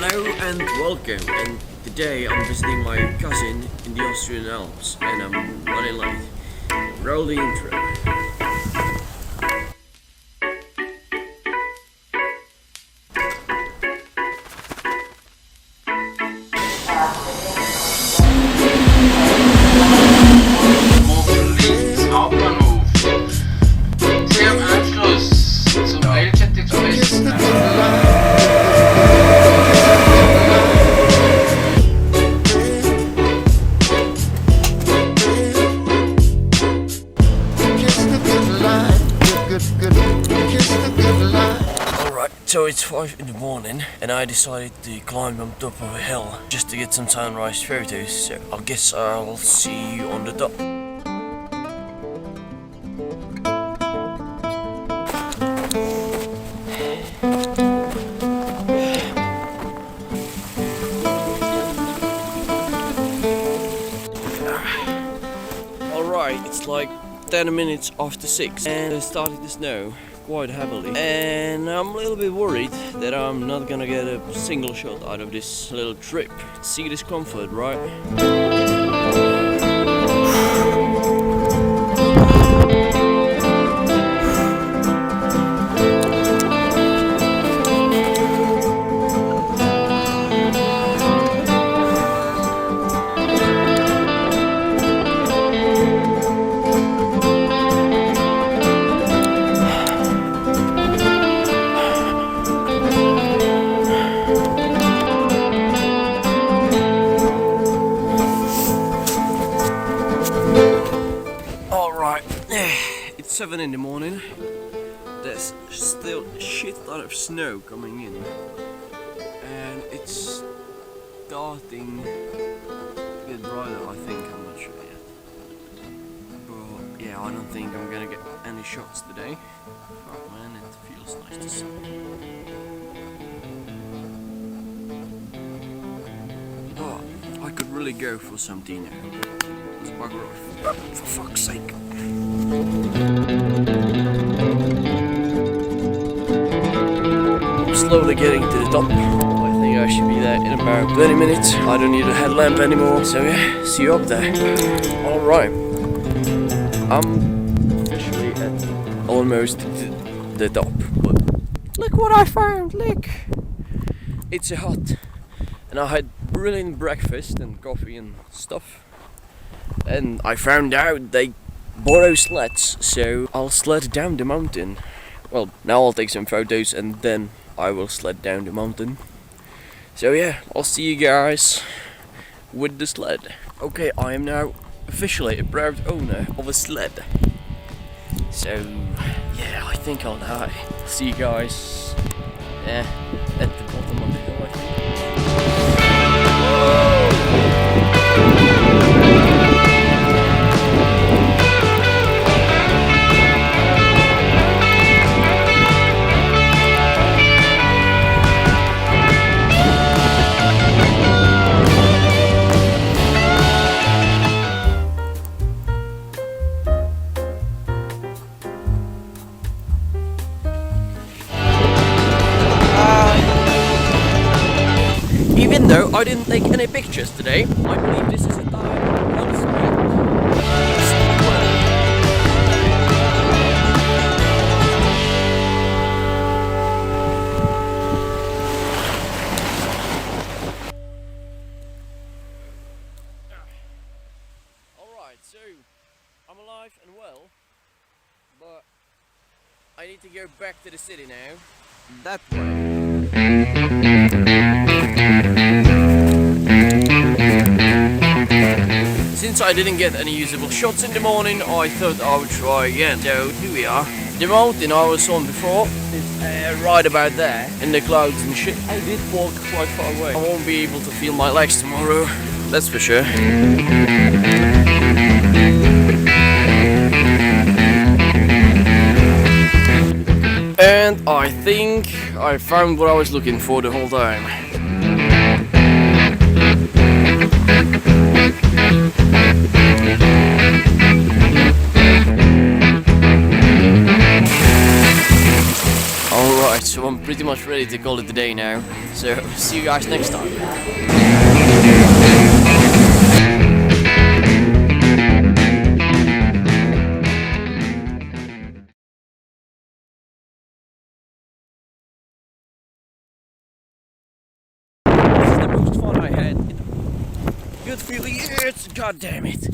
Hello and welcome, and today I'm visiting my cousin in the Austrian Alps and I'm running late. Roll the intro. Hauptbahnhof. Sehr am Anschluss zum Railjet-Express nach Alright, so it's 5 in the morning and I decided to climb on top of a hill just to get some sunrise photos, so I guess I'll see you on the top. Alright, it's like 10 minutes after 6 and it started to snow quite heavily, and I'm a little bit worried that I'm not gonna get a single shot out of this little trip. See this comfort, right? It's 7 in the morning. There's still a shit ton of snow coming in, and it's starting to get brighter. I think, I'm not sure yet, but yeah, I don't think I'm gonna get any shots today. Fuck man, it feels nice to see. Oh, I could really go for some dinner. Let's bugger off. For fuck's sake. I'm slowly getting to the top. I think I should be there in about 20 minutes. I don't need a headlamp anymore, so yeah, see you up there. Alright, I'm officially at almost the top, but look what I found, look! It's a hut, and I had brilliant breakfast and coffee and stuff, and I found out they borrow sleds, so I'll sled down the mountain. Well, now I'll take some photos and then I will sled down the mountain. So yeah, I'll see you guys with the sled. Okay, I am now officially a proud owner of a sled. So yeah, I think I'll die. See you guys at the bottom of the hill, I think. Even though I didn't take any pictures today, I believe this is a time on the spot. Alright, so I'm alive and well, but I need to go back to the city now. That way. Since I didn't get any usable shots in the morning, I thought I would try again. So here we are. The mountain I was on before is right about there, in the clouds and shit. I did walk quite far away. I won't be able to feel my legs tomorrow, that's for sure. And I think I found what I was looking for the whole time. Alright, so I'm pretty much ready to call it a day now. So see you guys next time. This is the most fun I had in a good few years, god damn it.